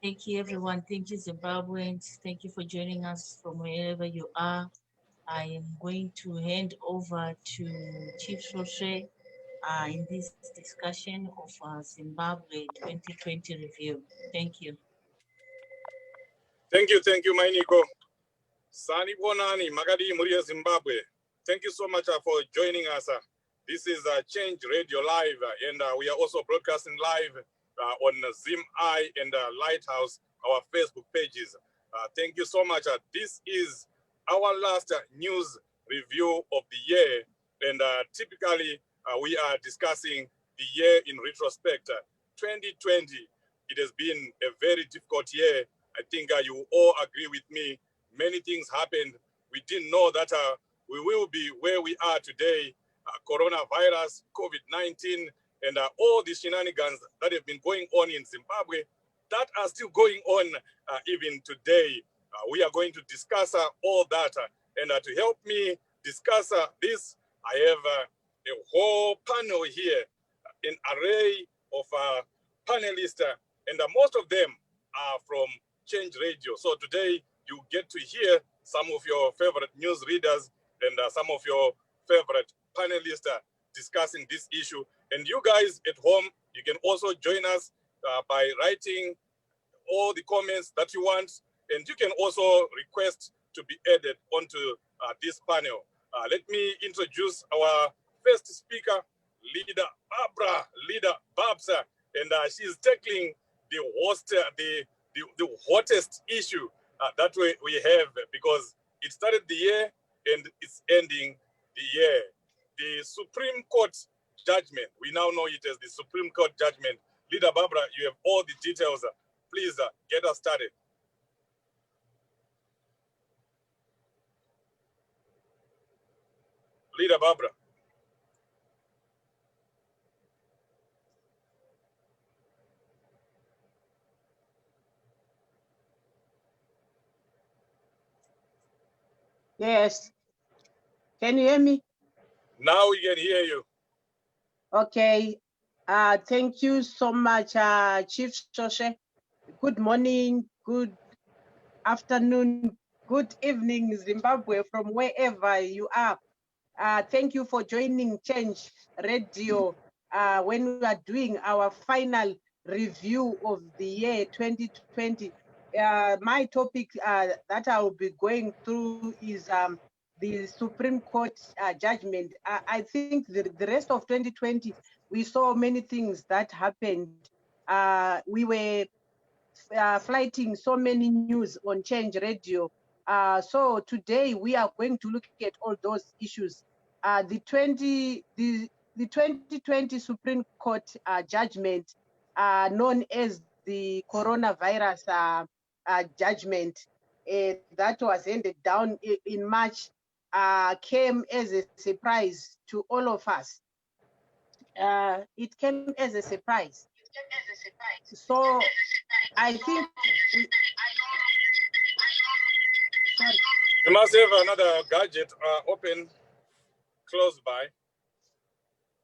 Thank you, everyone. Thank you, Zimbabweans. Thank you for joining us from wherever you are. I am going to hand over to Chief Soshe in this discussion of Zimbabwe 2020 review. Thank you. Thank you, Mainiko. Sani Bonani, Magadi Muria, Zimbabwe. Thank you so much for joining us. This is Change Radio Live, and we are also broadcasting live on Zim and Lighthouse, our Facebook pages. Thank you so much. This is our last news review of the year, and typically we are discussing the year in retrospect. 2020, it has been a very difficult year. I think you all agree with me. Many things happened. We didn't know that we will be where we are today. Coronavirus, COVID-19, and all the shenanigans that have been going on in Zimbabwe that are still going on even today. We are going to discuss all that. And to help me discuss this, I have a whole panel here, an array of panelists, and most of them are from Change Radio. So today you get to hear some of your favorite news readers and some of your favorite panelists discussing this issue. And you guys at home, you can also join us by writing all the comments that you want, and you can also request to be added onto this panel. Let me introduce our first speaker, Leader Barbara, Leader Babs, and she's tackling the hottest issue that we have, because it started the year and it's ending the year. The Supreme Court judgment, we now know it as the Supreme Court judgment. Leader Barbara, you have all the details. Please get us started. Leader Barbara. Yes. Can you hear me? Now we can hear you. Okay. Thank you so much, Chief Soshe. Good morning, good afternoon, good evening, Zimbabwe, from wherever you are. Thank you for joining Change Radio when we are doing our final review of the year 2020. My topic that I will be going through is the Supreme Court judgment. I think the rest of 2020, we saw many things that happened. We were flighting so many news on Change Radio. So today we are going to look at all those issues. The 2020 Supreme Court judgment, known as the coronavirus judgment that was handed down in March came as a surprise to all of us. It came as a surprise. So I think sorry. You must have another gadget open close by.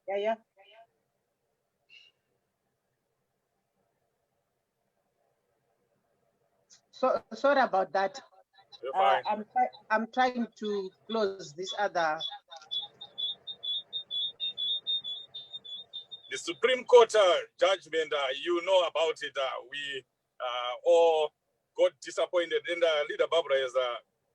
Yeah. So sorry about that. You're fine. I'm trying to close this other. The Supreme Court judgment, you know about it. We all got disappointed, and Leader Barbara has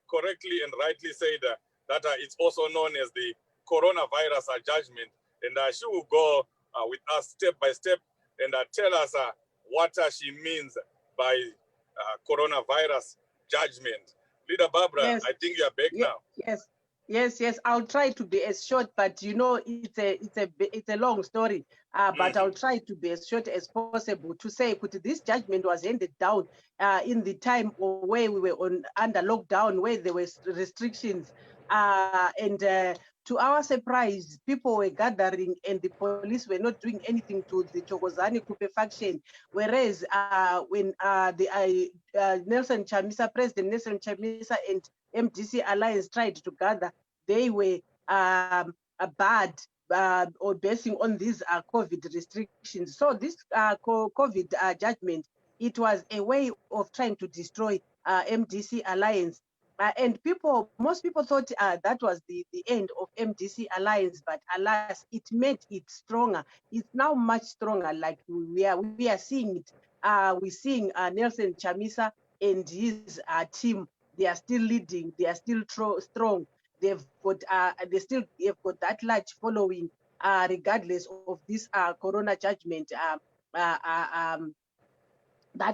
correctly and rightly said that it's also known as the coronavirus judgment, and she will go with us step by step and tell us what she means by coronavirus judgment. Leader Barbara, Yes. I think you're back now. Yes. I'll try to be as short, but you know it's a long story. But I'll try to be as short as possible to say, this judgment was handed down in the time where we were under lockdown, where there were restrictions, and to our surprise, people were gathering, and the police were not doing anything to the Thokozani Kupe faction. Whereas when Nelson Chamisa, President Nelson Chamisa, and MDC Alliance tried to gather, they were bad or basing on these COVID restrictions. So this COVID judgment, it was a way of trying to destroy MDC Alliance. And most people thought that was the end of MDC Alliance, but alas, it made it stronger. It's now much stronger. Like we are seeing it. We're seeing Nelson Chamisa and his team. They are still leading. They are still strong. They've got that large following, regardless of this corona judgment that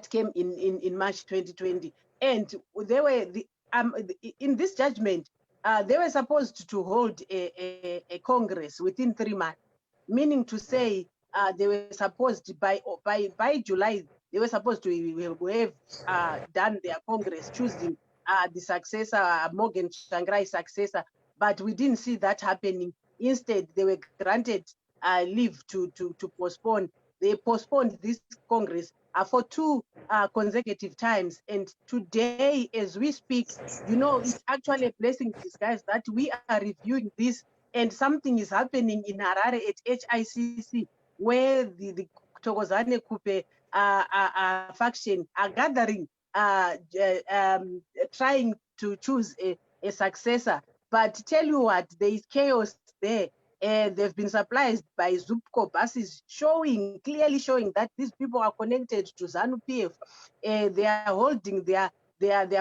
came in March 2020. And they were in this judgment, they were supposed to hold a Congress within 3 months, meaning to say they were supposed by July, they were supposed to have done their Congress, choosing the successor, Morgan Shangrai's successor, but we didn't see that happening. Instead, they were granted leave to postpone. They postponed this Congress for 2 consecutive times. And today, as we speak, you know, it's actually a blessing in disguise that we are reviewing this, and something is happening in Harare at HICC, where the Thokozani Kupe faction are gathering, trying to choose a successor. But tell you what, there is chaos there. They've been surprised by Zupco buses clearly showing that these people are connected to ZANU-PF. They are holding their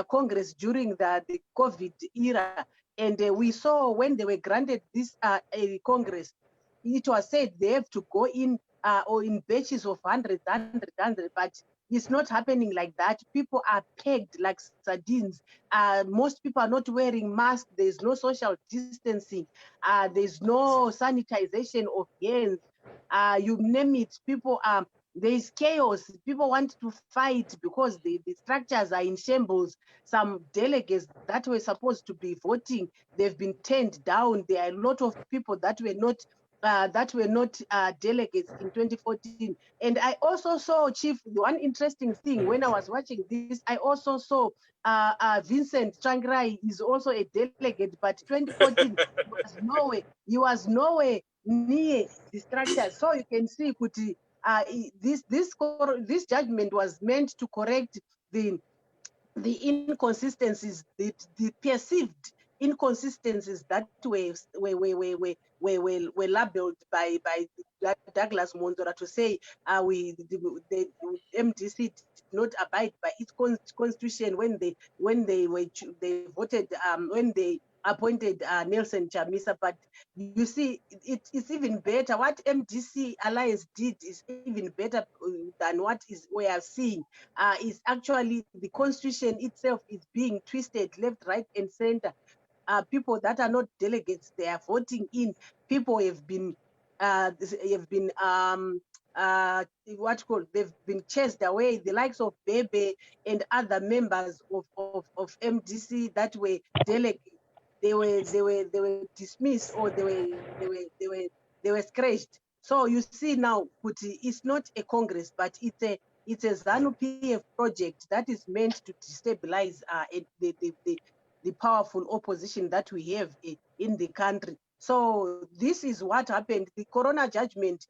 Congress during the COVID era. And we saw when they were granted this Congress, it was said they have to go in or in batches of 100, but it's not happening like that. People are pegged like sardines. Most people are not wearing masks. There's no social distancing. There's no sanitization of hands. You name it, people are. There's chaos. People want to fight because the structures are in shambles. Some delegates that were supposed to be voting, they've been turned down. There are a lot of people that were not delegates in 2014. And I also saw, Chief, one interesting thing when I was watching this, I also saw Vincent Changrai is also a delegate, but 2014 he was nowhere near the structure. So you can see, Kuti, this judgment was meant to correct the inconsistencies, the perceived inconsistencies that were labeled by Douglas Monzora to say the MDC did not abide by its constitution when they voted when they appointed Nelson Chamisa. But you see, it's even better. What MDC Alliance did is even better than what we are seeing. Is actually the constitution itself is being twisted left, right, and center. People that are not delegates, they are voting in. People have been they've been chased away. The likes of Bebe and other members of MDC that were delegates, they were dismissed, or they were scratched. So you see now, Kuti, it's not a Congress, but it's a ZANU-PF project that is meant to destabilize the powerful opposition that we have in the country. So this is what happened. The Corona judgment,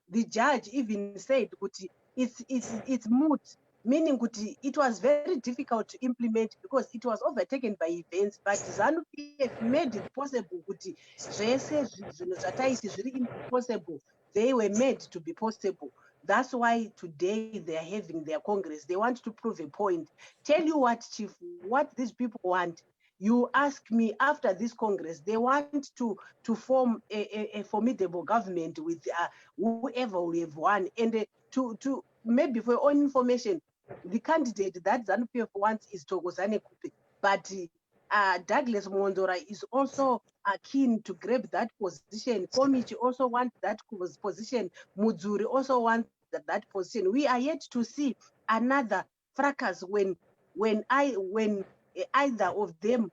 the judge even said, Kuti, it's moot, meaning Kuti, it was very difficult to implement because it was overtaken by events, but ZANU-PF made it possible, Kuti, impossible, they were made to be possible. That's why today they are having their Congress. They want to prove a point. Tell you what, Chief, what these people want. You ask me after this Congress, they want to form a formidable government with whoever we have won. And to maybe for your own information, the candidate that ZANU-PF wants is Thokozani Kupe. But Douglas Mondora is also keen to grab that position. Komichi also wants that position. Mudzuri also wants that position. We are yet to see another fracas when either of them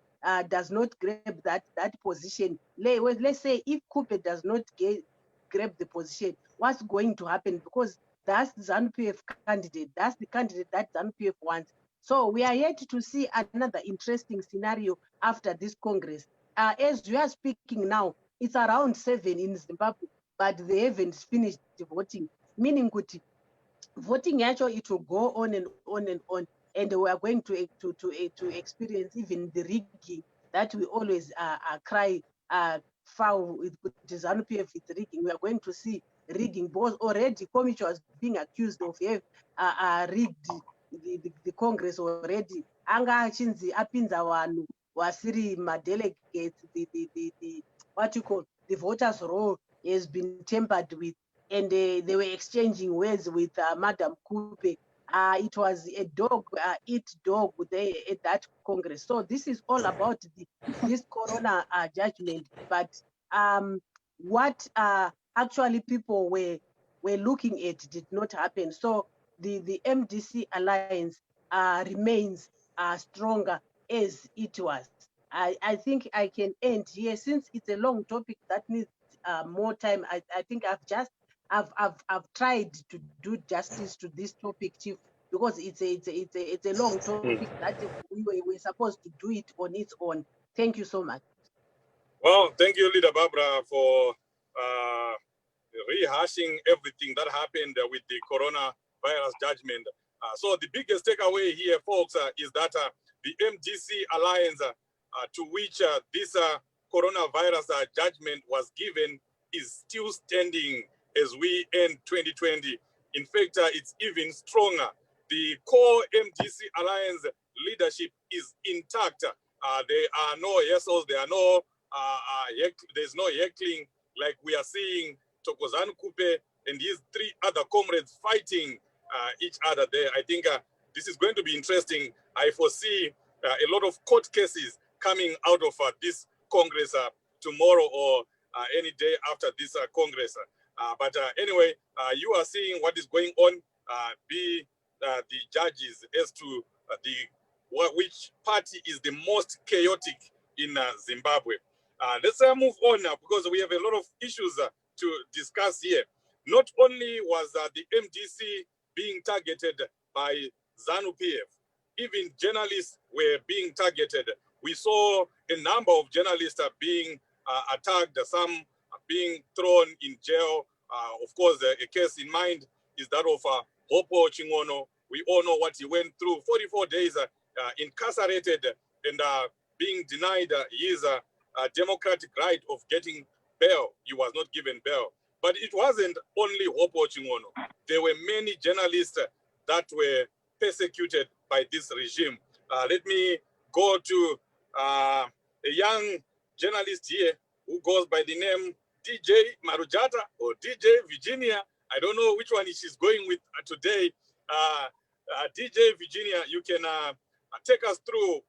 does not grab that position. Let's say if Kupe does not grab the position, what's going to happen? Because that's the ZANU-PF candidate. That's the candidate that ZANU-PF wants. So we are yet to see another interesting scenario after this Congress. As we are speaking now, it's around 7 in Zimbabwe, but they haven't finished voting. Meaning, voting actually it will go on and on and on, and we are going to experience even the rigging that we always cry foul with ZANU-PF. It's rigging. We are going to see rigging, because already Komichi was being accused of rigged the Congress already. Anga achinzi apinza vanhu vasiri delegates, the what you call the voters roll has been tampered with, and they were exchanging words with Madam Kupe. It was a dog eat dog there at that Congress. So this is all about this Corona judgment. But what actually people were looking at did not happen. So the MDC alliance remains stronger as it was. I think I can end here, since it's a long topic that needs more time. I think I've tried to do justice to this topic, Chief, because it's a long topic that we're supposed to do it on its own. Thank you so much. Well, thank you, Leader Barbara, for rehashing everything that happened with the coronavirus judgment. So the biggest takeaway here, folks, is that the MDC alliance to which this coronavirus judgment was given is still standing as we end 2020. In fact, it's even stronger. The core MDC alliance leadership is intact. There are no yesos, there are no there's no heckling like we are seeing Thokozani Kupe and his 3 other comrades fighting each other there. I think this is going to be interesting. I foresee a lot of court cases coming out of this Congress tomorrow or any day after this Congress. But anyway, you are seeing what is going on. Be the judges as to which party is the most chaotic in Zimbabwe. Let's move on now, because we have a lot of issues to discuss here. Not only was the MDC being targeted by ZANU-PF, even journalists were being targeted. We saw a number of journalists being attacked, some being thrown in jail. Of course, a case in mind is that of Hopo Chingono. We all know what he went through, 44 days incarcerated and being denied his democratic right of getting bail. He was not given bail. But it wasn't only Hopo Chingono. There were many journalists that were persecuted by this regime. Let me go to a young journalist here who goes by the name DJ Marujata or DJ Virginia. I don't know which one she's going with today. DJ Virginia, you can take us through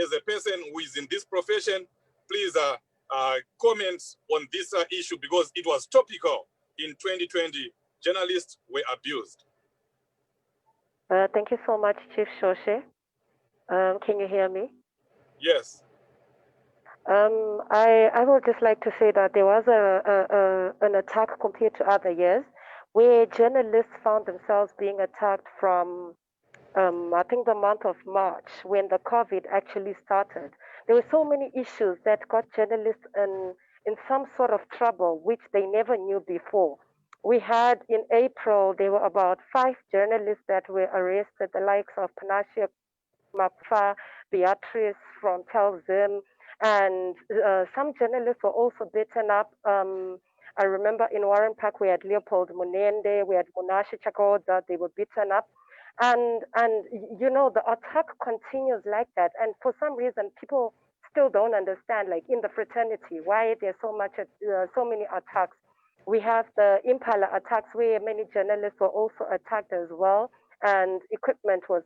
as a person who is in this profession. Please comment on this issue, because it was topical in 2020 journalists were abused. Thank you so much, Chief Shoshe. Can you hear me? Yes. I would just like to say that there was an attack compared to other years where journalists found themselves being attacked from, I think, the month of March when the COVID actually started. There were so many issues that got journalists in some sort of trouble, which they never knew before. We had in April, there were about 5 journalists that were arrested, the likes of Panashia Mafa, Beatrice from Zim, and some journalists were also beaten up. I remember in Warren Park we had Leopold Munende, we had Munashi Chakoda, they were beaten up. And you know, the attack continues like that. And for some reason, people still don't understand, like in the fraternity, why there's so many attacks. We have the Impala attacks where many journalists were also attacked as well, and equipment was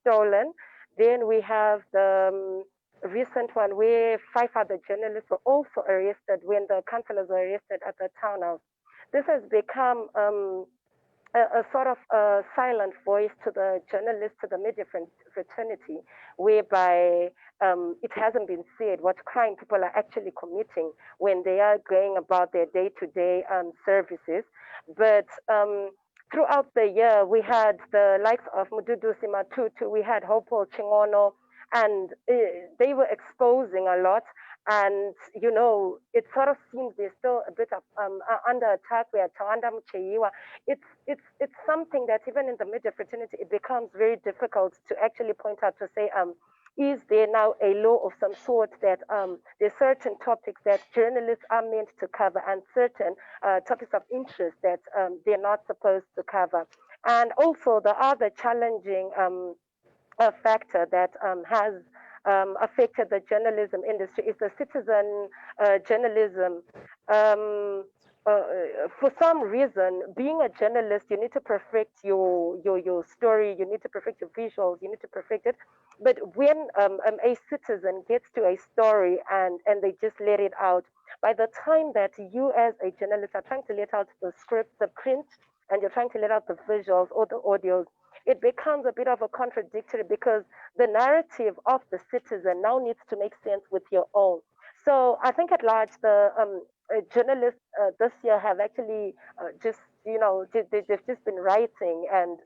stolen. Then we have the recent one where 5 other journalists were also arrested when the councillors were arrested at the townhouse. This has become a sort of a silent voice to the journalists, to the media fraternity, whereby it hasn't been said what crime people are actually committing when they are going about their day-to-day services. But throughout the year, we had the likes of Mududusi Matutu, we had Hopo Chingono, and they were exposing a lot. And, you know, it sort of seems there's still a bit of under attack. We had Tawanda Mcheiwa. It's something that even in the media fraternity, it becomes very difficult to actually point out to say, is there now a law of some sort that there's certain topics that journalists are meant to cover and certain topics of interest that they're not supposed to cover. And also the other challenging factor that has affected the journalism industry is the citizen journalism. For some reason, being a journalist, you need to perfect your story, you need to perfect your visuals, you need to perfect it. But when a citizen gets to a story and they just let it out, by the time that you as a journalist are trying to let out the script, the print, and you're trying to let out the visuals or the audios, it becomes a bit of a contradictory because the narrative of the citizen now needs to make sense with your own. So I think at large, the journalists this year have actually just, you know, they've just been writing and,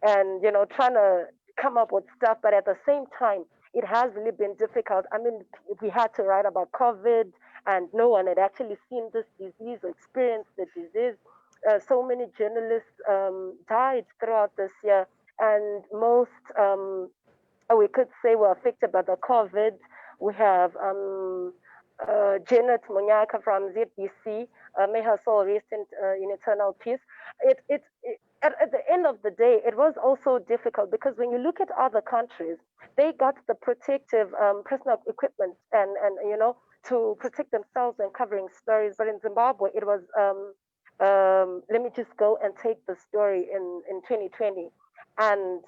and, you know, trying to come up with stuff. But at the same time, it has really been difficult. I mean, we had to write about COVID and no one had actually seen this disease or experienced the disease. So many journalists died throughout this year, and most, we could say, were affected by the COVID. We have Janet Munyaka from ZBC, may her soul rest in eternal peace. At the end of the day, it was also difficult because when you look at other countries, they got the protective personal equipment and you know, to protect themselves and covering stories. But in Zimbabwe, it was let me just go and take the story in 2020. And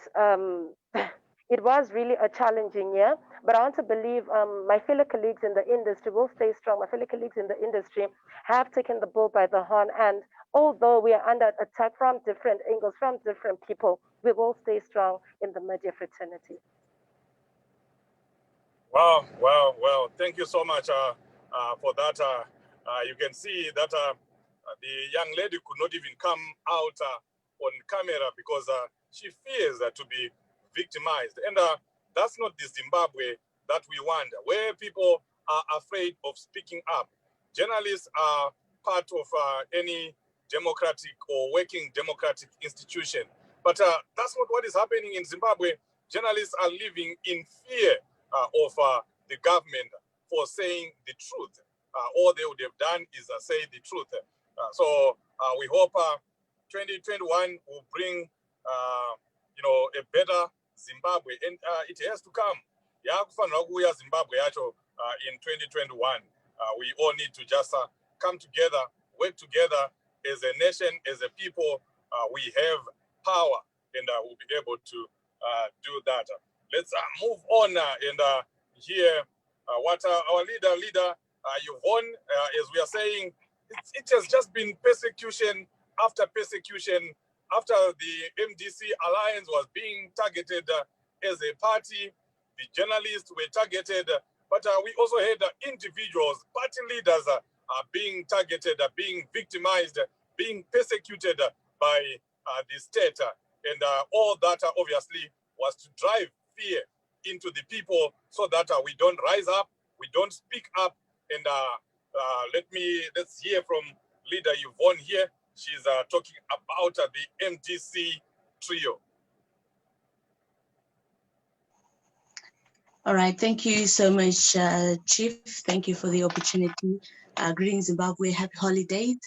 it was really a challenging year, but I want to believe my fellow colleagues in the industry will stay strong. My fellow colleagues in the industry have taken the bull by the horn. And although we are under attack from different angles, from different people, we will stay strong in the media fraternity. Wow. Thank you so much for that. You can see that the young lady could not even come out on camera because she fears to be victimized. And that's not the Zimbabwe that we want, where people are afraid of speaking up. Journalists are part of any democratic or working democratic institution. But that's not what is happening in Zimbabwe. Journalists are living in fear of the government for saying the truth. All they would have done is say the truth. So we hope 2021 will bring, you know, a better Zimbabwe, and it has to come. Zimbabwe in 2021. We all need to just come together, work together as a nation, as a people. We have power, and we'll be able to do that. Let's move on and hear what our leader Yvonne, as we are saying, it has just been persecution after persecution, after the MDC alliance was being targeted as a party, the journalists were targeted, but we also had individuals, party leaders are being targeted, being victimized, being persecuted by the state. And all that obviously was to drive fear into the people so that we don't rise up, we don't speak up. And let's hear from leader Yvonne here. She's talking about the MDC Trio. All right, thank you so much, Chief. Thank you for the opportunity. Greetings, Zimbabwe, happy holidays.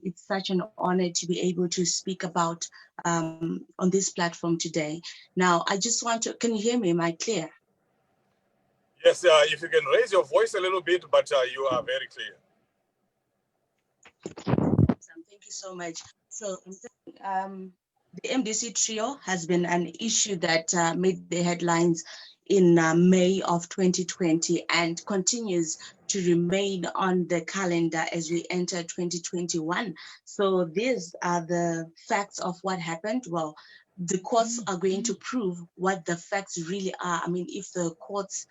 It's such an honor to be able to speak about on this platform today. Now, I just want to, can you hear me? Am I clear? Yes, if you can raise your voice a little bit, but you are very clear. Thank you so much. So the MDC Trio has been an issue that made the headlines in May of 2020 and continues to remain on the calendar as we enter 2021. So these are the facts of what happened. Well, the courts are going to prove what the facts really are. I mean, if the courts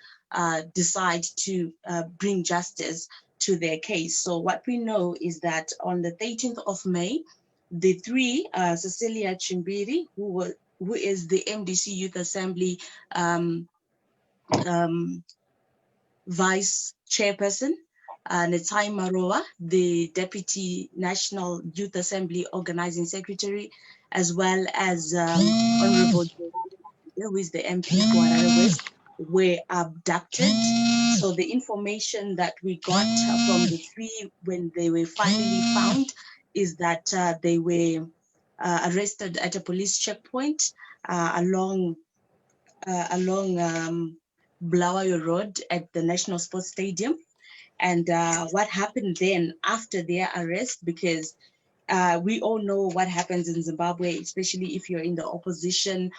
decide to bring justice to their case. So what we know is that on the 13th of May, the three, Cecilia Chimbiri, who is the MDC Youth Assembly Vice Chairperson, Netai Maroa, the Deputy National Youth Assembly Organizing Secretary, as well as Honorable who is the MP for Harare West, were abducted. So the information that we got from the three when they were finally found is that they were arrested at a police checkpoint along Bulawayo Road at the National Sports Stadium. And what happened then after their arrest, because we all know what happens in Zimbabwe, especially if you're in the opposition,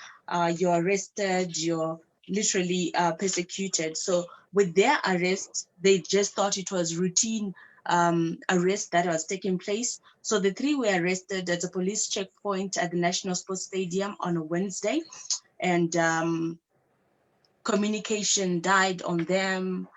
you're arrested, you're literally persecuted. So with their arrest, they just thought it was routine arrest that was taking place. So the three were arrested at a police checkpoint at the National Sports Stadium on a Wednesday, and communication died on them.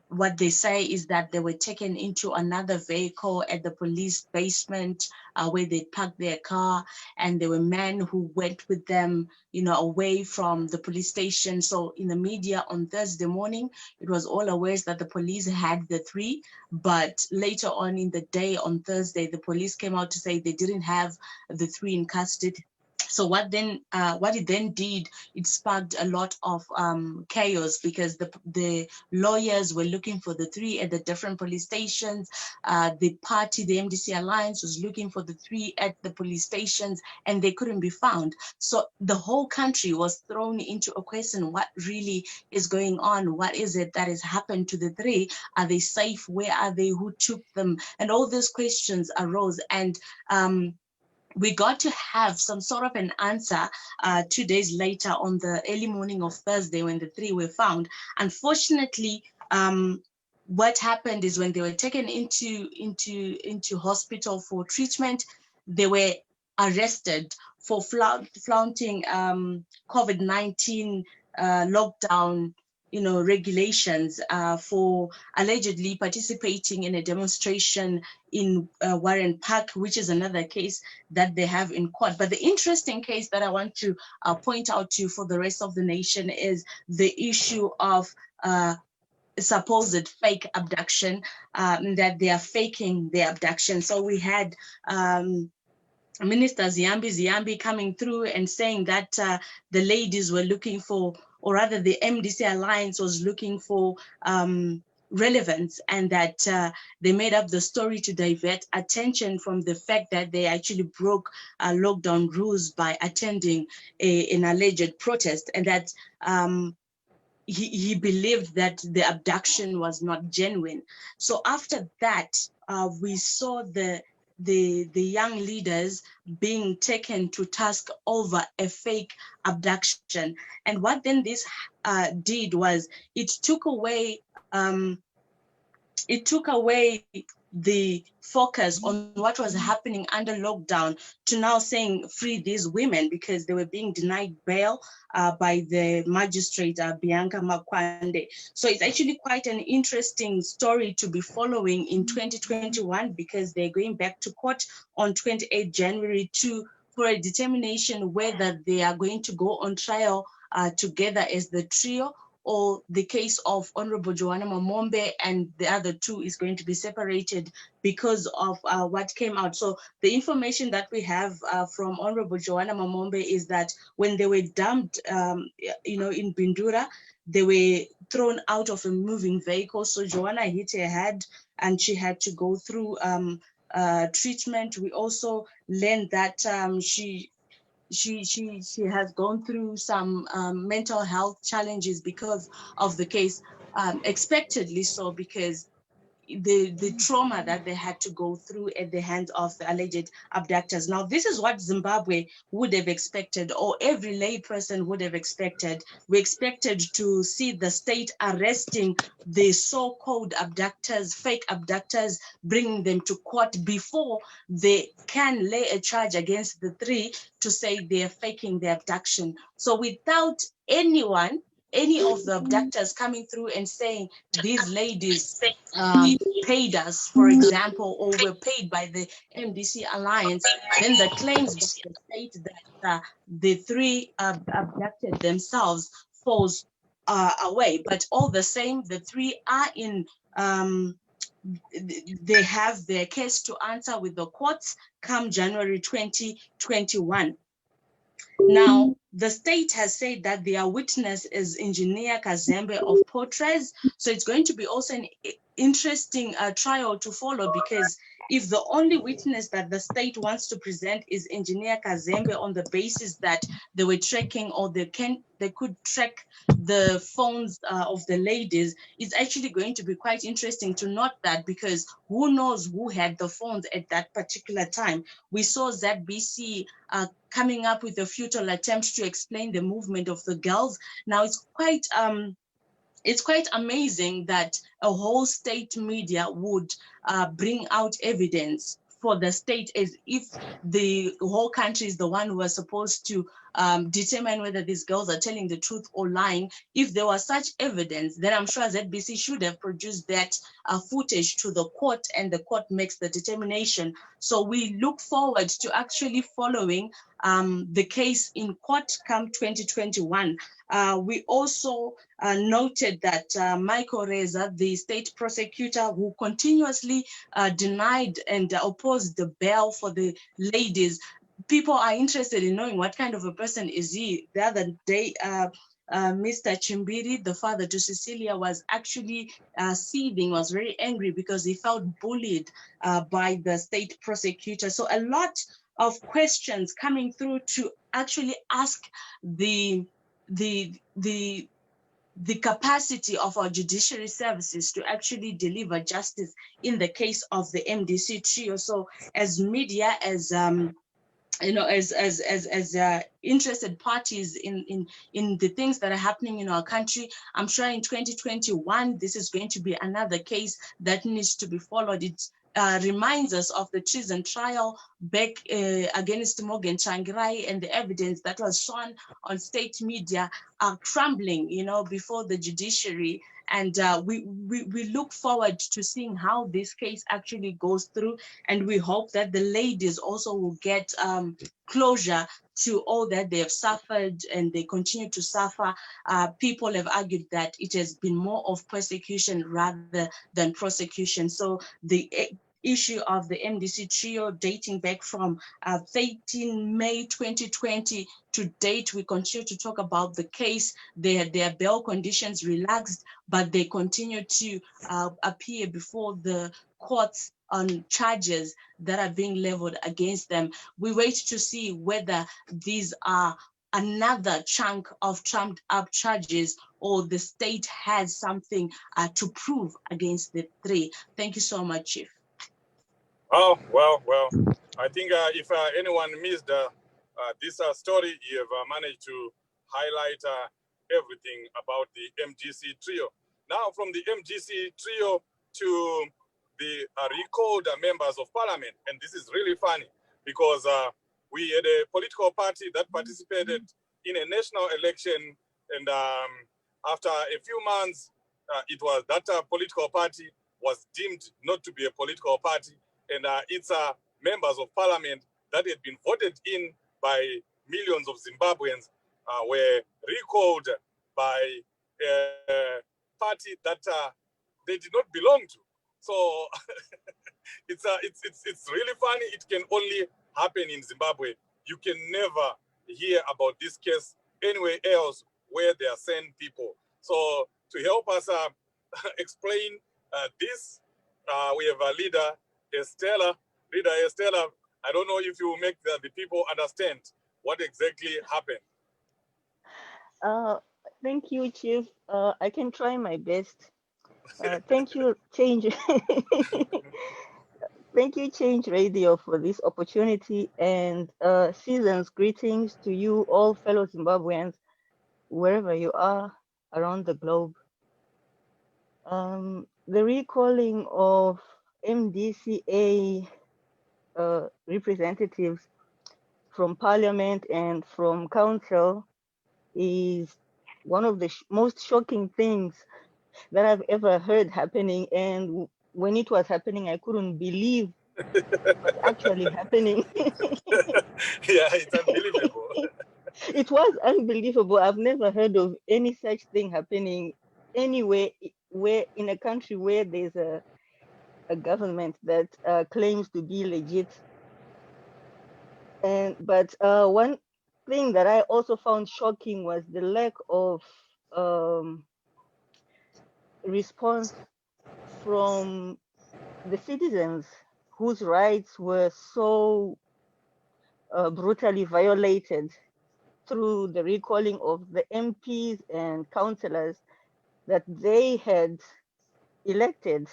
What they say is that they were taken into another vehicle at the police basement where they parked their car, and there were men who went with them, you know, away from the police station. So in the media on Thursday morning, it was all aware that the police had the three, but later on in the day on Thursday, the police came out to say they didn't have the three in custody. So what it then did, it sparked a lot of chaos, because the lawyers were looking for the three at the different police stations. The party, the MDC Alliance, was looking for the three at the police stations, and they couldn't be found. So the whole country was thrown into a question: what really is going on? What is it that has happened to the three? Are they safe? Where are they? Who took them? And all those questions arose, and we got to have some sort of an answer 2 days later on the early morning of Thursday when the three were found. Unfortunately, what happened is when they were taken into hospital for treatment, they were arrested for flaunting COVID-19 lockdown, you know, regulations, for allegedly participating in a demonstration in Warren Park, which is another case that they have in court. But the interesting case that I want to point out to for the rest of the nation is the issue of supposed fake abduction, that they are faking the abduction. So we had Minister Ziambi coming through and saying that the ladies were looking for, or rather the MDC Alliance was looking for relevance, and that they made up the story to divert attention from the fact that they actually broke lockdown rules by attending an alleged protest, and that he believed that the abduction was not genuine. So after that, we saw the young leaders being taken to task over a fake abduction. And what then this did was it took away the focus on what was happening under lockdown to now saying free these women because they were being denied bail by the magistrate Bianca Makwande. So it's actually quite an interesting story to be following in 2021 because they're going back to court on 28 January for a determination whether they are going to go on trial together as the trio, or the case of Honorable Joanna Mamombe and the other two is going to be separated because of what came out. So the information that we have from Honorable Joanna Mamombe is that when they were dumped, in Bindura, they were thrown out of a moving vehicle. So Joanna hit her head and she had to go through treatment. We also learned that she has gone through some mental health challenges because of the case, expectedly so, because the trauma that they had to go through at the hands of the alleged abductors. Now, this is what Zimbabwe would have expected, or every lay person would have expected. We expected to see the state arresting the so-called abductors, fake abductors, bringing them to court before they can lay a charge against the three to say they're faking the abduction. So without any of the abductors coming through and saying these ladies paid us, for example, or were paid by the MDC Alliance, then the claims by the state that the three abducted themselves falls away. But all the same, the three are in, they have their case to answer with the courts come January 2021. Now, the state has said that their witness is Engineer Kazembe of Portres. So it's going to be also an interesting trial to follow, because if the only witness that the state wants to present is Engineer Kazembe on the basis that they were tracking, or they could track the phones of the ladies, it's actually going to be quite interesting to note that, because who knows who had the phones at that particular time. We saw ZBC coming up with a futile attempt to explain the movement of the girls. Now it's quite amazing that a whole state media would bring out evidence for the state, as if the whole country is the one who was supposed to determine whether these girls are telling the truth or lying. If there was such evidence, then I'm sure ZBC should have produced that footage to the court, and the court makes the determination. So we look forward to actually following the case in court come 2021. We also noted that Michael Reza, the state prosecutor who continuously denied and opposed the bail for the ladies, people are interested in knowing what kind of a person is he. The other day, Mr. Chimbiri, the father to Cecilia, was actually seething, was very angry because he felt bullied by the state prosecutor. So a lot of questions coming through to actually ask the capacity of our judiciary services to actually deliver justice in the case of the MDC trio. So as media, as interested parties in the things that are happening in our country, I'm sure in 2021, this is going to be another case that needs to be followed. It reminds us of the treason trial back against Morgan Changirai, and the evidence that was shown on state media are crumbling, before the judiciary. And we look forward to seeing how this case actually goes through. And we hope that the ladies also will get closure to all that they have suffered and they continue to suffer. People have argued that it has been more of persecution rather than prosecution. So the issue of the MDC trio dating back from 13 May 2020 to date, we continue to talk about the case. Their bail conditions relaxed, but they continue to appear before the courts on charges that are being leveled against them. We wait to see whether these are another chunk of trumped up charges, or the state has something to prove against the three. Thank you so much, Chief. Oh, well, I think if anyone missed this story, you have managed to highlight everything about the MDC trio. Now, from the MDC trio to the recalled members of parliament. And this is really funny because we had a political party that participated in a national election, and after a few months, it was that political party was deemed not to be a political party, and its members of parliament that had been voted in by millions of Zimbabweans were recalled by a party that they did not belong to. So it's really funny. It can only happen in Zimbabwe. You can never hear about this case anywhere else where they are sending people. So to help us explain this, we have a leader, Estella. Leader Estella, I don't know if you make the people understand what exactly happened. Thank you, Chief. I can try my best. Thank you, Change. Thank you, Change Radio, for this opportunity, and season's greetings to you, all fellow Zimbabweans, wherever you are around the globe. The recalling of MDCA representatives from Parliament and from Council is one of the most shocking things that I've ever heard happening. And when it was happening, I couldn't believe it was actually happening. Yeah, it's unbelievable. It was unbelievable. I've never heard of any such thing happening anywhere, where in a country where there's a government that claims to be legit. But one thing that I also found shocking was the lack of response from the citizens whose rights were so brutally violated through the recalling of the MPs and councillors that they had elected.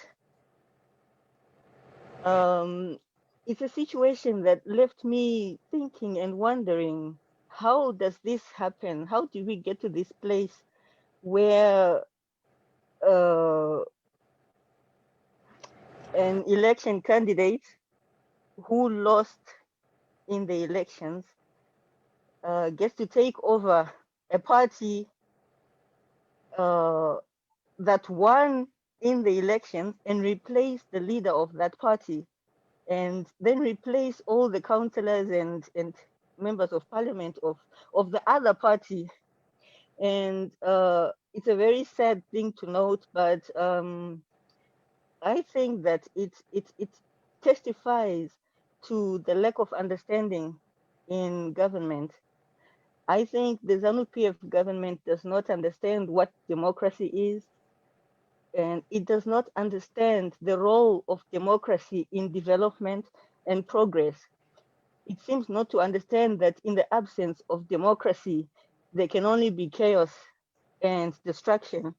It's a situation that left me thinking and wondering, how does this happen? How do we get to this place where an election candidate who lost in the elections gets to take over a party that won in the elections and replace the leader of that party, and then replace all the councillors and members of parliament of the other party. And it's a very sad thing to note, but I think that it testifies to the lack of understanding in government. I think the ZANU-PF government does not understand what democracy is, and it does not understand the role of democracy in development and progress. It seems not to understand that in the absence of democracy, there can only be chaos and destruction.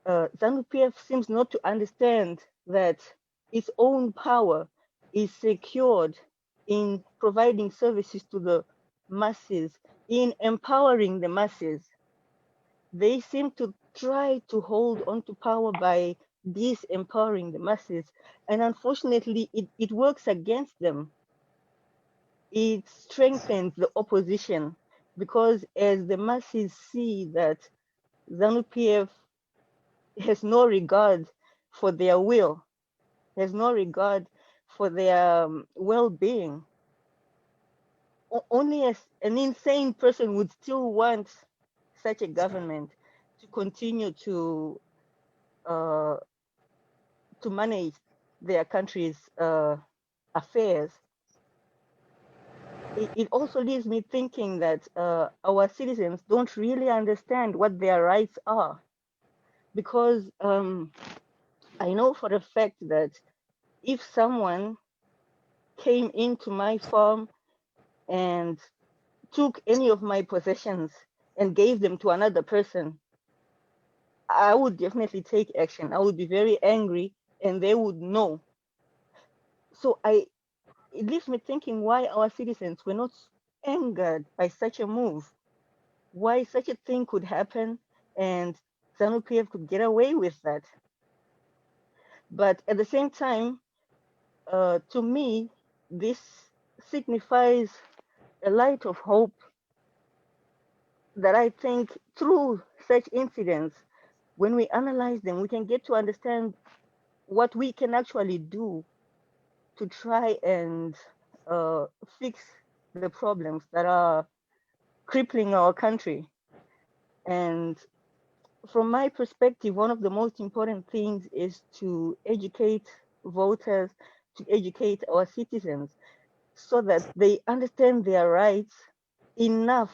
ZANU-PF seems not to understand that its own power is secured in providing services to the masses, in empowering the masses. They seem to try to hold on to power by disempowering the masses, and unfortunately, it works against them. It strengthens the opposition, because as the masses see that ZANU-PF has no regard for their will, has no regard for their well-being. Only an insane person would still want such a government to continue to manage their country's affairs. It also leaves me thinking that our citizens don't really understand what their rights are, because I know for a fact that if someone came into my farm and took any of my possessions and gave them to another person, I would definitely take action. I would be very angry, and they would know. So it leaves me thinking why our citizens were not angered by such a move, why such a thing could happen and ZANU-PF could get away with that. But at the same time, to me, this signifies a light of hope that I think through such incidents, when we analyze them, we can get to understand what we can actually do to try and fix the problems that are crippling our country. And from my perspective, one of the most important things is to educate voters, to educate our citizens so that they understand their rights enough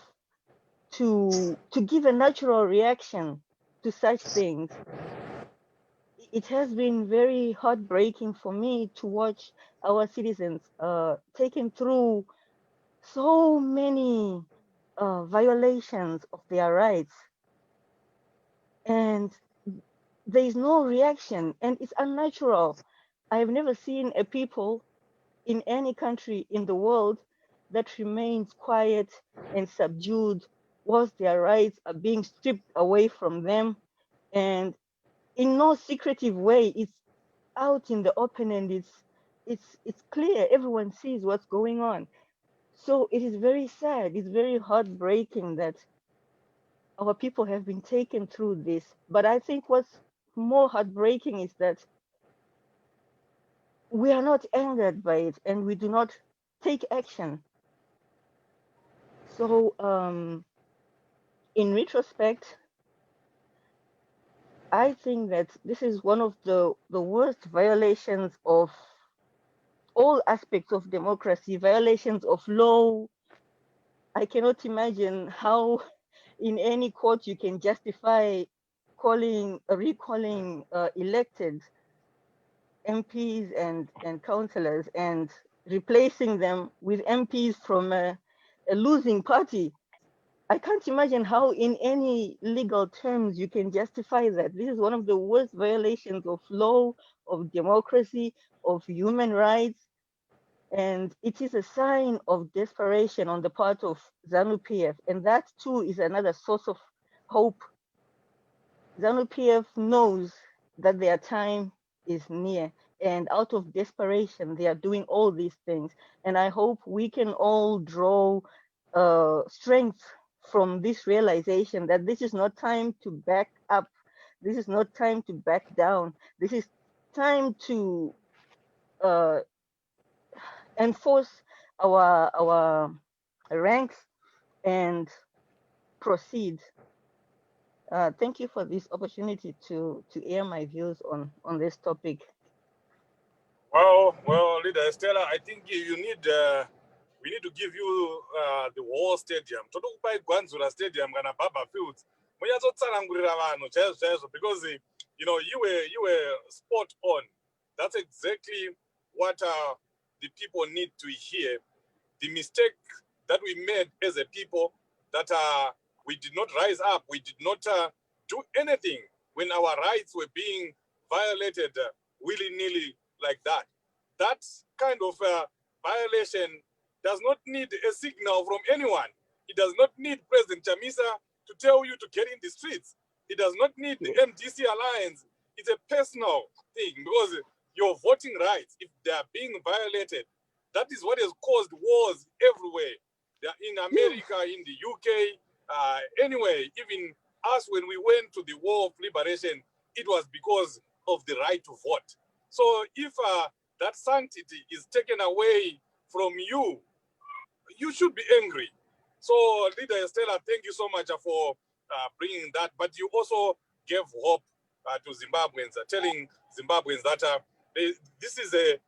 to give a natural reaction to such things. It has been very heartbreaking for me to watch our citizens taken through so many violations of their rights, and there is no reaction, and it's unnatural. I have never seen a people in any country in the world that remains quiet and subdued whilst their rights are being stripped away from them, and in no secretive way. It's out in the open, and it's clear. Everyone sees what's going on. So it is very sad. It's very heartbreaking that our people have been taken through this. But I think what's more heartbreaking is that we are not angered by it and we do not take action. So in retrospect, I think that this is one of the worst violations of all aspects of democracy, violations of law. I cannot imagine how in any court you can justify recalling elected MPs and councillors and replacing them with MPs from a losing party. I can't imagine how in any legal terms you can justify that. This is one of the worst violations of law, of democracy, of human rights. And it is a sign of desperation on the part of ZANU-PF. And that too is another source of hope. ZANU-PF knows that their time is near, and out of desperation, they are doing all these things. And I hope we can all draw strength from this realization that this is not time to back up. This is not time to back down. This is time to enforce our ranks and proceed. Thank you for this opportunity to air my views on this topic. Well, Leader Estella, I think you need we need to give you the whole stadium. Totokupai Gwanzula Stadium kana Baba Fields. Because you know you were spot on. That's exactly what the people need to hear. The mistake that we made as a people, that we did not rise up, we did not do anything when our rights were being violated willy-nilly like that. That kind of violation does not need a signal from anyone. It does not need President Chamisa to tell you to get in the streets. It does not need the MDC alliance. It's a personal thing, because your voting rights, if they are being violated, that is what has caused wars everywhere. In America, in the UK, anyway, even us, when we went to the War of Liberation, it was because of the right to vote. So if that sanctity is taken away from you, you should be angry. So, Leader Estella, thank you so much for bringing that. But you also gave hope to Zimbabweans, telling Zimbabweans that this is a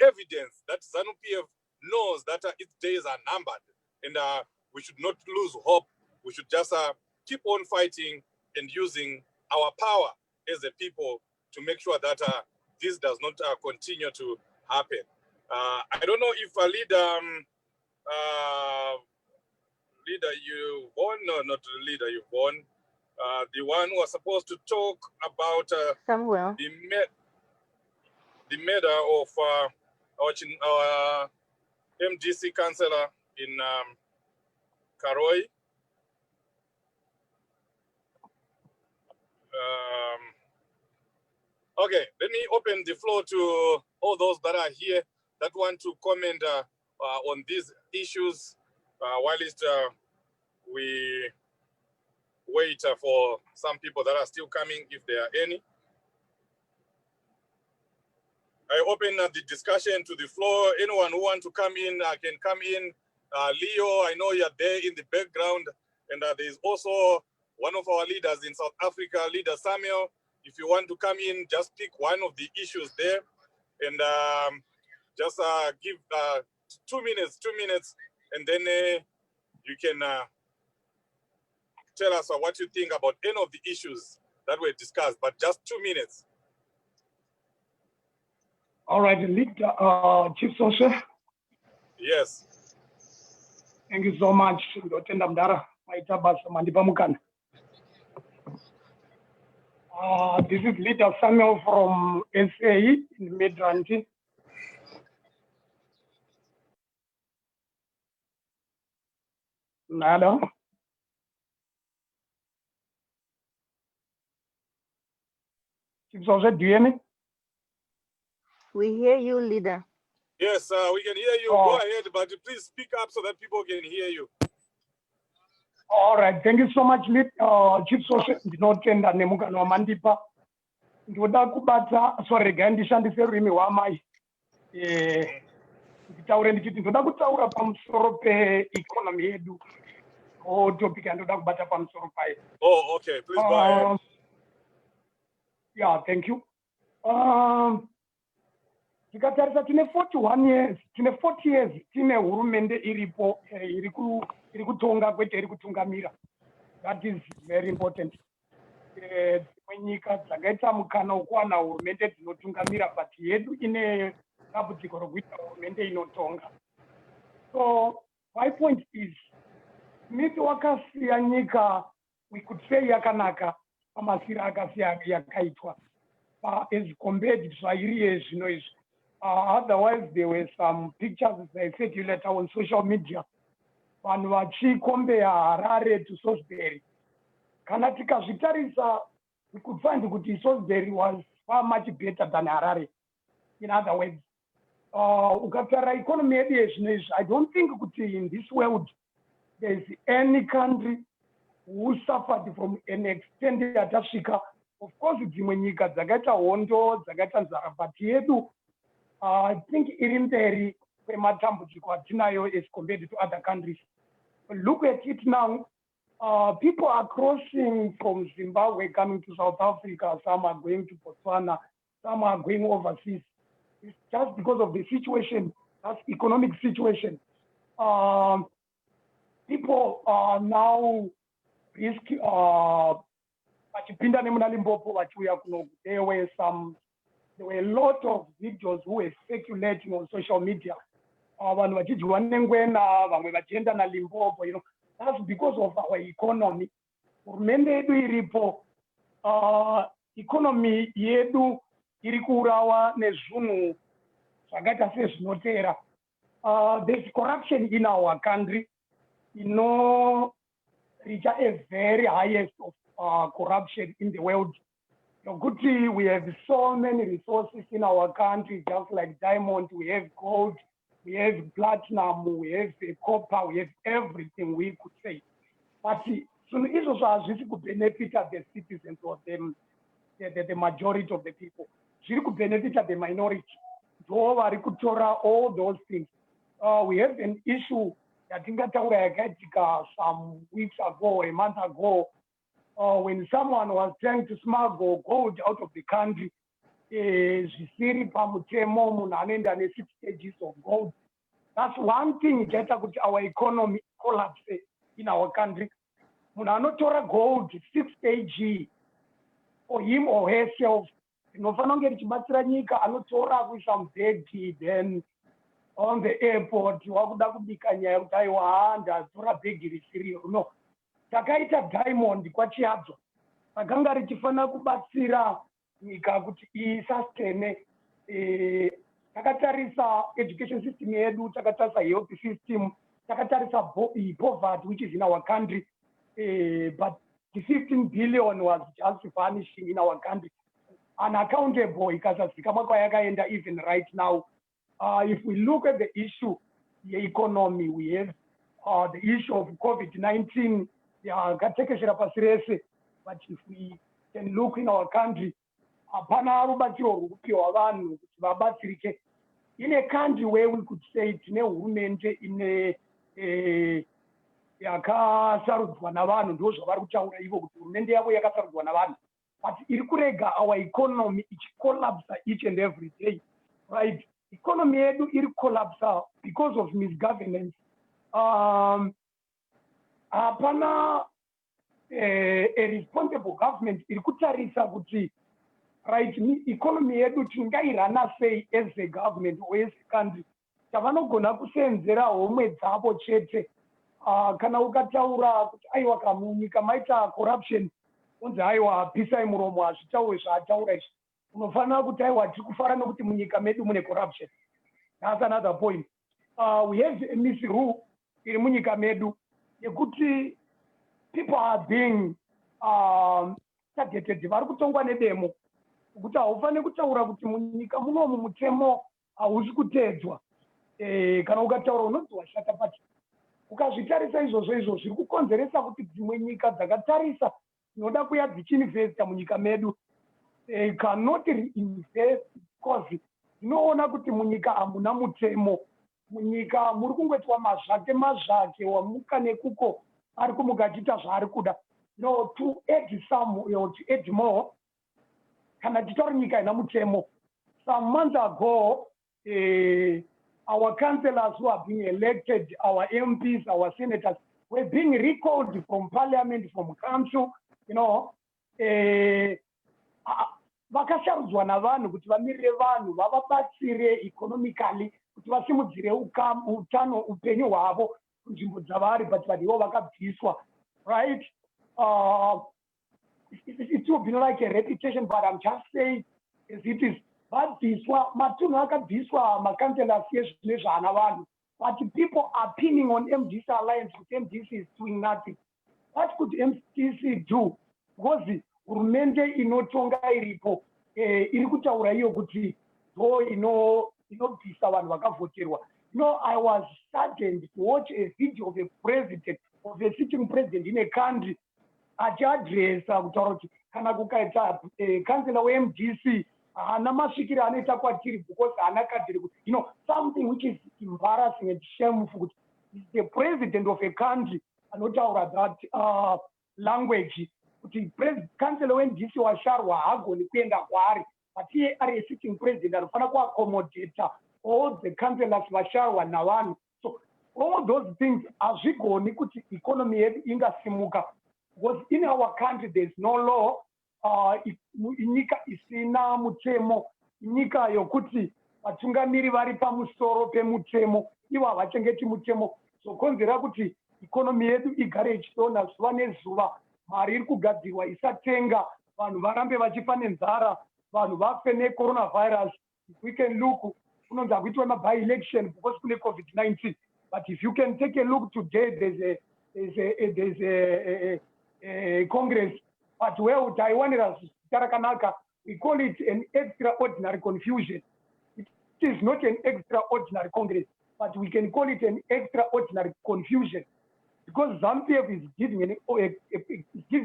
evidence that ZANU-PF knows that its days are numbered, and we should not lose hope. We should just keep on fighting and using our power as a people to make sure that this does not continue to happen. I don't know if leader Yvonne, no, not leader Yvonne, the one who was supposed to talk about Samuel. the murder of our MDC councillor in Karoi. Okay, let me open the floor to all those that are here that want to comment on these issues whilst we wait for some people that are still coming, if there are any. I open the discussion to the floor. Anyone who wants to come in can come in. Leo, I know you're there in the background. And there's also one of our leaders in South Africa, Leader Samuel. If you want to come in, just pick one of the issues there. And just give 2 minutes, and then you can tell us what you think about any of the issues that were discussed, but just 2 minutes. All right, Chief Social. Yes. Thank you so much. This is Leader Samuel from SA in Midrand. Hello. Chief Social, do you hear me? We hear you, Leader. Yes, we can hear you. Go ahead, but please speak up so that people can hear you. All right, thank you so much, Chief Social. Ndinotenda nemukana wamandipa. Ndoda kubata sorry ndishandise rurimi wamai. Nditaure ndichiti ndoda kutaura pamusoro pe-economy yedu. Topic yandoda kubata pamusoro payo. Oh, okay. Please go ahead. Yeah, thank you. Tikatarisa tine 41 years, tine 40 years, tine hurumende iripo iri kutonga kwete iri kutungamira. That is very important. Nyika dzakaita mukana wekuwana hurumende dzinotungamira, but yedu ine dambudziko rokuita hurumende inotonga. So my point is, miti wakasiya nyika, we could say yakanaka, pamasira akasiya yakaitwa. As compared to Swahili, otherwise there were some pictures they circulate on social media. Vanhu vachikombea Harare to Salisbury. Kana tikazvitarisa, we could find that Salisbury was far much better than Harare. In other words, ukatara economy yedu, I don't think in this world there is any country who suffered from an extended Africa. Of course, dzimwe nyika dzakaita hondo, dzakaita nzara, but yedu, I think iri mberi kwematambudziko atinayo as compared to other countries. Look at it now. People are crossing from Zimbabwe coming to South Africa. Some are going to Botswana. Some are going overseas. It's just because of the situation, that's economic situation. People are now risky. There were a lot of videos who were speculating on social media. That's because of our economy. Economy yedu iri kurawa nezvunhu zvakaita sezvinotera. There's corruption in our country. Reach a very highest of corruption in the world. We have so many resources in our country, just like diamond, we have gold, we have platinum, we have copper, we have everything we could say. But so it also has to benefit the citizens or them, the majority of the people. It could benefit the minority. All those things. We have an issue that some weeks ago, a month ago, when someone was trying to smuggle gold out of the country, 6 kgs of gold. That's one thing that our economy collapse in our country. Munanotora gold 6 kg for him or herself. Anotora with some bag, then on the airport, no. Takaita diamond kwachiadzo takanga richifana kubatsira nyika kuti isustene takatarisa education system yedu, takatarisa health system, takatarisa poverty which is in our country, but the 15 billion was just vanishing in our country. unaccountable ikasazikamwa kwayakaenda even right now. If we look at the issue, the economy, we have the issue of COVID-19, but if we can look in our country, in a country where we could say it's in a yakasarudzwa navanhu ndo zvavari kutaura ivo kuti hurumende yavo yakasarudzwa navanhu, but iri kurega our economy ichicollapse each and every day, right? Economy yedu iri collapse because of misgovernance. Hapana a responsible government iri kutarisa kuti right economy yedu tingairana sei as a government or as a country. Tavanogona kusenzera homwe dzavo chete. Kana ukataura kuti aiwa kamunyika maita corruption unzi aiwa pisai muromo hazvitaure zvaataura izvi, unofanira kuti aiwa tiri kufara nokuti munyika medu mune corruption. That's another point. We have a misrule iri munyika medu yekuti people are being targeted, vari kutongwa nedemo kuti haufaniri kutaura kuti munyika munomu mutemo hausi kuteedzwa. Kana ukataura unonzi washata pati. Ukazvitarisa izvozvo zviri kukonzeresa kuti dzimwe nyika dzakatarisa dzinoda kuya dzichiinvesta munyika medu cannot reinvest because dzinoona kuti munyika hamuna mutemo, munyika muri kungoitwa mazvake wamuka nekuko ari kumuka achiita zvaari kuda. No, to add some or to add more, kana titori nyika ina mutemo. Some months ago, our councillors who are being elected, our MPs, our senators, were being recalled from parliament, from council, you know. Vakasharudzwa navanhu kuti vamirire vanhu vavabatsire economically kuti vasimudzire utano upenyu hwavo kunzvimbo dzavari, but ivo vakabviswa, right? It will be like a repetition, but I'm just saying as it is. Vabviswa matunhu akabviswa makanselors ezvana vanhu, but people are pinning on MDC alliance kuti MDC is doing nothing. What could MDC do? Because hurumende inotonga iripo iri kutaura iyo kuti ndo inobvisa vanhu vakavhoterwa. You know, I was saddened to watch a video of a president, of a sitting president in a country achiadresa kutaura kuti kana kukaita kansela weMDC haana masvikiro anoita kwatiri because haana kadhiri kuti, you know, something which is embarrassing and shameful kuti the president of a country anotaura that language kuti kansela weMDC washarwa haagoni kuenda kwaari, but iye ari a sitting president anofanira kuaccommodata all the councillors vasharwa navanhu. So all those things hazvigoni kuti economy yedu ingasimuka because in our country there is no law. Nyika isina mutemo, nyika yokuti vatungamiri vari pamusoro pemutemo, ivo havachengeti mutemo. Zvokonzera kuti economy yedu igare ichidonha zuva nezuva, mari iri kugadzirwa isatenga, vanhu varambe vachifa nenzara, vanhu vafe necoronavirus. If we can look, kunonzi hakuitwe by-election because kune COVID-19. But if you can take a look today, there's a Congress. But where Taiwan is Tarakanaka, we call it an extraordinary confusion. It is not an extraordinary Congress, but we can call it an extraordinary confusion because ZAMPF is giving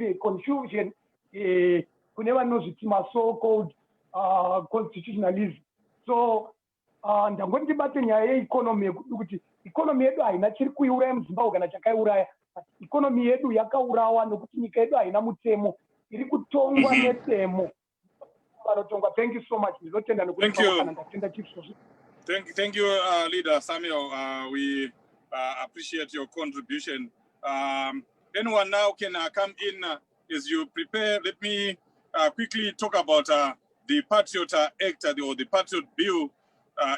a confusion. Who never knows it's my so-called constitutionalism. So, and I'm going to debate the economy. Economy yedu haina chiri kuiuraya muZimbabwe kana chakaiuraya. Economy yedu yakaurawa nokuti nyika yedu haina mutemo, iri kutongwa netemo. Thank you so much. Thank you. Thank you, Leader Samuel. We appreciate your contribution. Anyone now can come in as you prepare. Let me quickly talk about the Patriot Act or the Patriot Bill,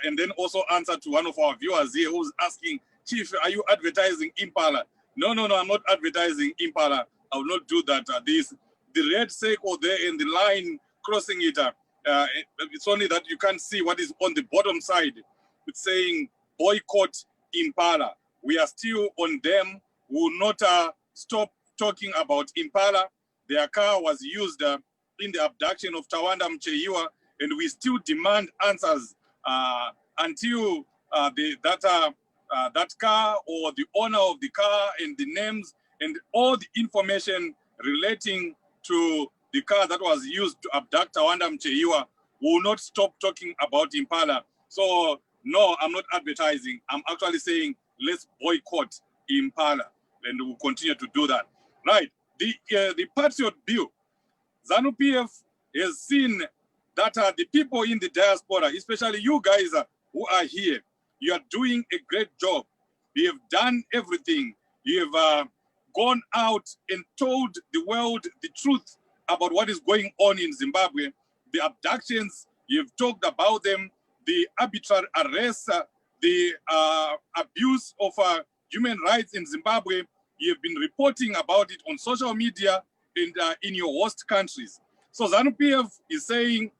and then also answer to one of our viewers here who's asking, Chief, are you advertising Impala? No, I'm not advertising Impala. I will not do that. The red circle there in the line crossing it, it's only that you can't see what is on the bottom side. It's saying boycott Impala. We are still on them. We will not stop talking about Impala. Their car was used in the abduction of Tawanda Mcheyiwa, and we still demand answers until that car or the owner of the car and the names and all the information relating to the car that was used to abduct Tawanda Mcheyiwa will not stop talking about Impala. So no, I'm not advertising. I'm actually saying let's boycott Impala, and we'll continue to do that. Right, the Patriot Bill, ZANU-PF has seen that the people in the diaspora, especially you guys who are here, you are doing a great job. You have done everything. You have gone out and told the world the truth about what is going on in Zimbabwe. The abductions, you've talked about them, the arbitrary arrests, the abuse of human rights in Zimbabwe. You've been reporting about it on social media and in your host countries. So ZANU-PF is saying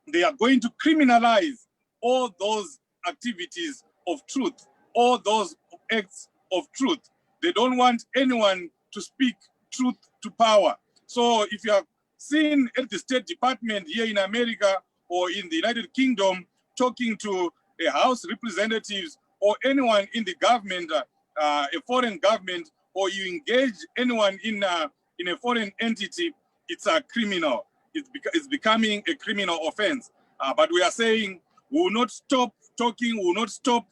they are going to criminalize all those activities of truth, all those acts of truth. They don't want anyone to speak truth to power. So if you are seen at the State Department here in America or in the United Kingdom talking to a House representatives or anyone in the government, a foreign government, or you engage anyone in a foreign entity, it's a criminal. It's becoming a criminal offense. But we are saying we will not stop talking, we will not stop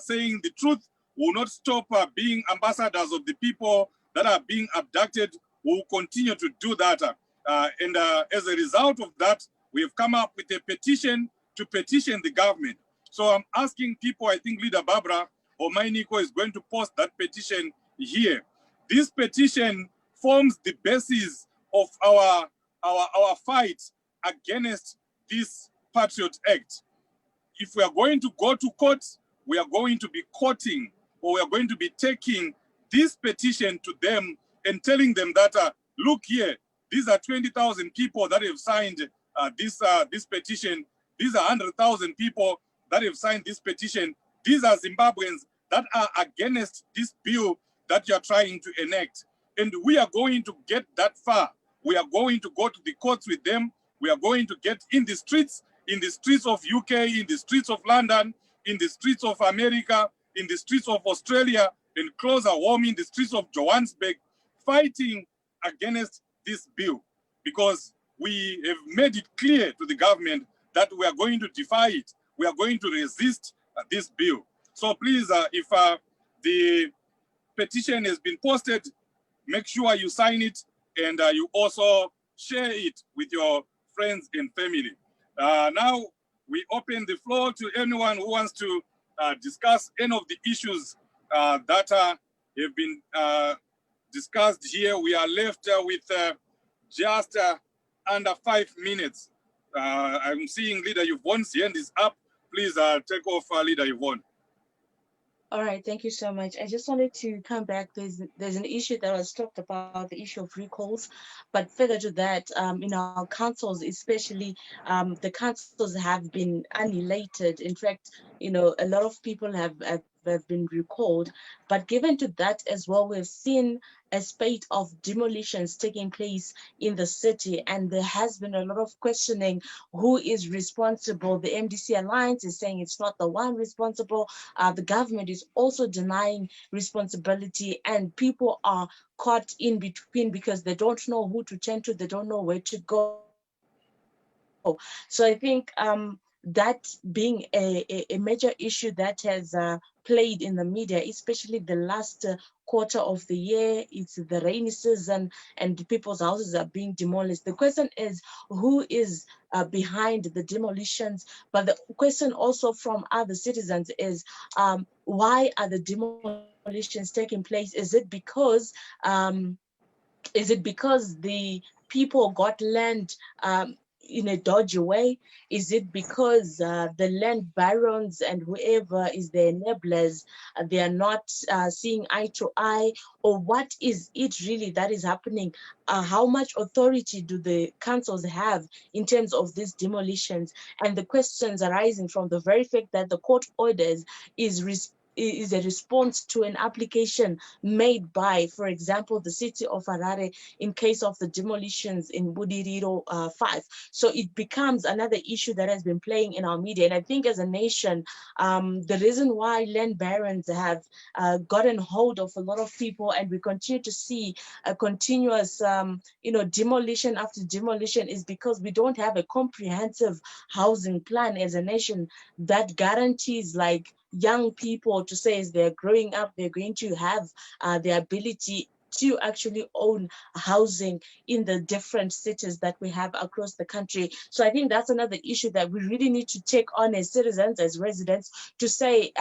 saying the truth, we will not stop being ambassadors of the people that are being abducted. We will continue to do that. And as a result of that, we have come up with a petition to petition the government. So I'm asking people, I think Leader Barbara or Mainiko is going to post that petition here. This petition forms the basis of our fight against this Patriot Act. If we are going to go to court, we are going to be quoting, or we are going to be taking this petition to them and telling them that, look here, these are 20,000 people that have signed this petition. These are 100,000 people that have signed this petition. These are Zimbabweans that are against this bill that you are trying to enact. And we are going to get that far. We are going to go to the courts with them. We are going to get in the streets of UK, in the streets of London, in the streets of America, in the streets of Australia, and closer home in the streets of Johannesburg, fighting against this bill, because we have made it clear to the government that we are going to defy it. We are going to resist this bill. So please, if the petition has been posted, make sure you sign it, and you also share it with your friends and family. Now we open the floor to anyone who wants to discuss any of the issues that have been discussed here. We are left with just under 5 minutes. I'm seeing Leader Yvonne's hand is up. Please take off, Leader Yvonne. All right, thank you so much. I just wanted to come back. There's an issue that was talked about, the issue of recalls, but further to that, in our councils, especially the councils have been annihilated. In fact, a lot of people have been recalled, but given to that as well, we've seen a spate of demolitions taking place in the city, and there has been a lot of questioning who is responsible. The MDC Alliance is saying it's not the one responsible. The government is also denying responsibility, and people are caught in between because they don't know who to turn to, they don't know where to go. So I think that being a major issue that has played in the media, especially the last quarter of the year, it's the rainy season and people's houses are being demolished. The question is, who is behind the demolitions? But the question also from other citizens is, why are the demolitions taking place? Is it because the people got land in a dodgy way? Is it because the land barons and whoever is the enablers, they are not seeing eye to eye? Or what is it really that is happening? How much authority do the councils have in terms of these demolitions? And the questions arising from the very fact that the court orders is is a response to an application made by, for example, the city of Harare in case of the demolitions in Budiriro 5. So it becomes another issue that has been playing in our media. And I think as a nation, the reason why land barons have gotten hold of a lot of people, and we continue to see a continuous, demolition after demolition, is because we don't have a comprehensive housing plan as a nation that guarantees like young people to say as they're growing up, they're going to have the ability to actually own housing in the different cities that we have across the country. So I think that's another issue that we really need to take on as citizens, as residents, to say,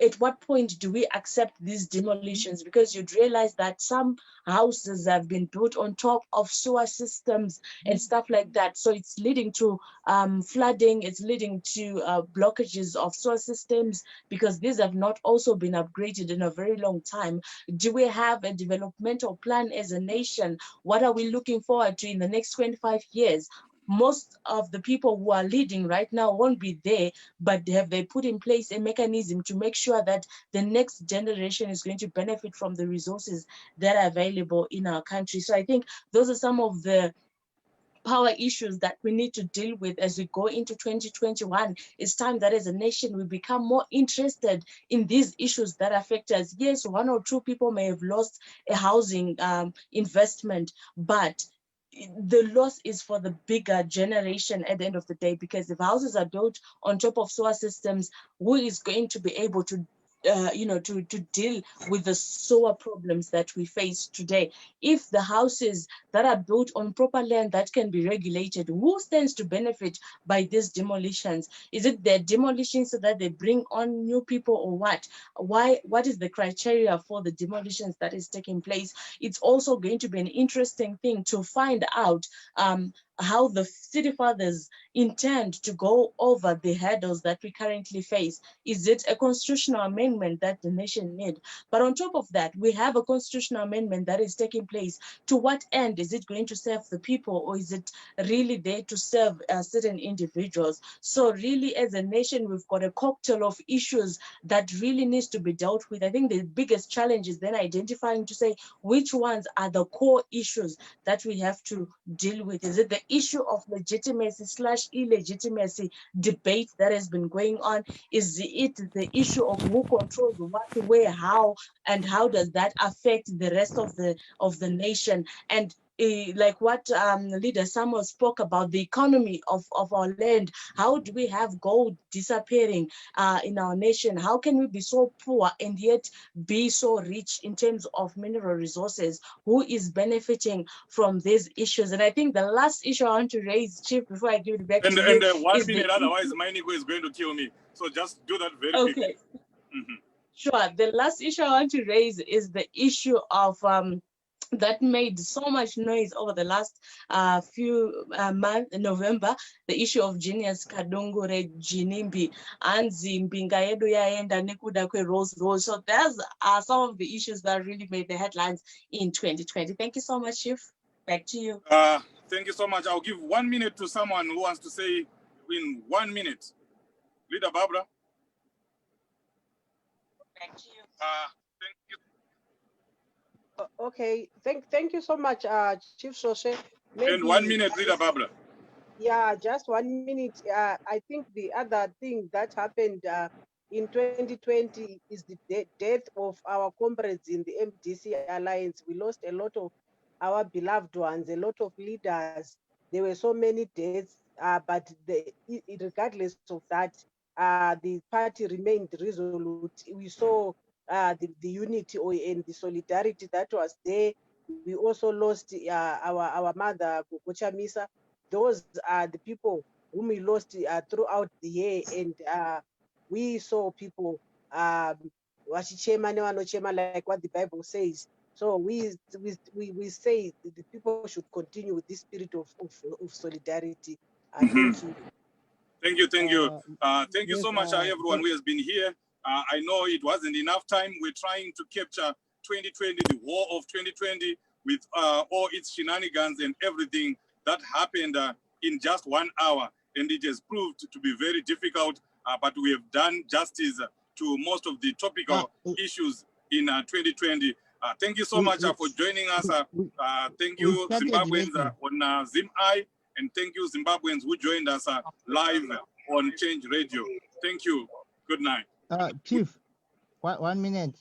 at what point do we accept these demolitions? Because you'd realize that some houses have been built on top of sewer systems and stuff like that. So it's leading to flooding, it's leading to blockages of sewer systems, because these have not also been upgraded in a very long time. Do we have a developmental plan as a nation? What are we looking forward to in the next 25 years? Most of the people who are leading right now won't be there, but have they put in place a mechanism to make sure that the next generation is going to benefit from the resources that are available in our country? So I think those are some of the power issues that we need to deal with as we go into 2021. It's time that as a nation we become more interested in these issues that affect us. Yes, one or two people may have lost a housing investment, but the loss is for the bigger generation at the end of the day, because if houses are built on top of sewer systems, who is going to be able to to deal with the sewer problems that we face today? If the houses that are built on proper land that can be regulated, who stands to benefit by these demolitions? Is it the demolitions so that they bring on new people, or what? What is the criteria for the demolitions that is taking place? It's also going to be an interesting thing to find out how the city fathers intend to go over the hurdles that we currently face. Is it a constitutional amendment that the nation needs? But on top of that, we have a constitutional amendment that is taking place. To what end? Is it going to serve the people, or is it really there to serve certain individuals? So really, as a nation, we've got a cocktail of issues that really needs to be dealt with. I think the biggest challenge is then identifying to say which ones are the core issues that we have to deal with. Is it the issue of legitimacy/illegitimacy debate that has been going on? Is it the issue of who controls what, where, how, and how does that affect the rest of the nation? And like what Leader Samuel spoke about, the economy of our land. How do we have gold disappearing in our nation? How can we be so poor and yet be so rich in terms of mineral resources? Who is benefiting from these issues? And I think the last issue I want to raise, Chief, before I give it back to you. And 1 minute, otherwise my Nico is going to kill me. So just do that very quickly. Sure. The last issue I want to raise is the issue of that made so much noise over the last few months, in November, the issue of Genius Kadungure Jinimbi and Zimbinga yedu yaenda nekuda kwe Rolls Royce. So those are some of the issues that really made the headlines in 2020. Thank you so much, Chief. Back to you. Thank you so much. I'll give 1 minute to someone who wants to say in 1 minute. Leader Barbara. Back to you. Thank you. Okay, thank you so much, Chief Soshe. And 1 minute, Leader Barbara. Yeah, just 1 minute. I think the other thing that happened in 2020 is the death of our comrades in the MDCA Alliance. We lost a lot of our beloved ones, a lot of leaders. There were so many deaths, but regardless of that, the party remained resolute. We saw the unity and the solidarity that was there. We also lost our mother, Gogocha Misa. Those are the people whom we lost throughout the year, and we saw people wachichema nevanochema, like what the Bible says. So we say the people should continue with this spirit of solidarity. Thank you. Thank you. Thank you so much, everyone who has been here. I know it wasn't enough time. We're trying to capture 2020, the war of 2020, with all its shenanigans and everything that happened in just 1 hour. And it has proved to be very difficult, but we have done justice to most of the topical issues in 2020. Thank you so much for joining us. Thank you, Zimbabweans on Zim I, and thank you, Zimbabweans who joined us live on Change Radio. Thank you. Good night. Chief, 1 minute.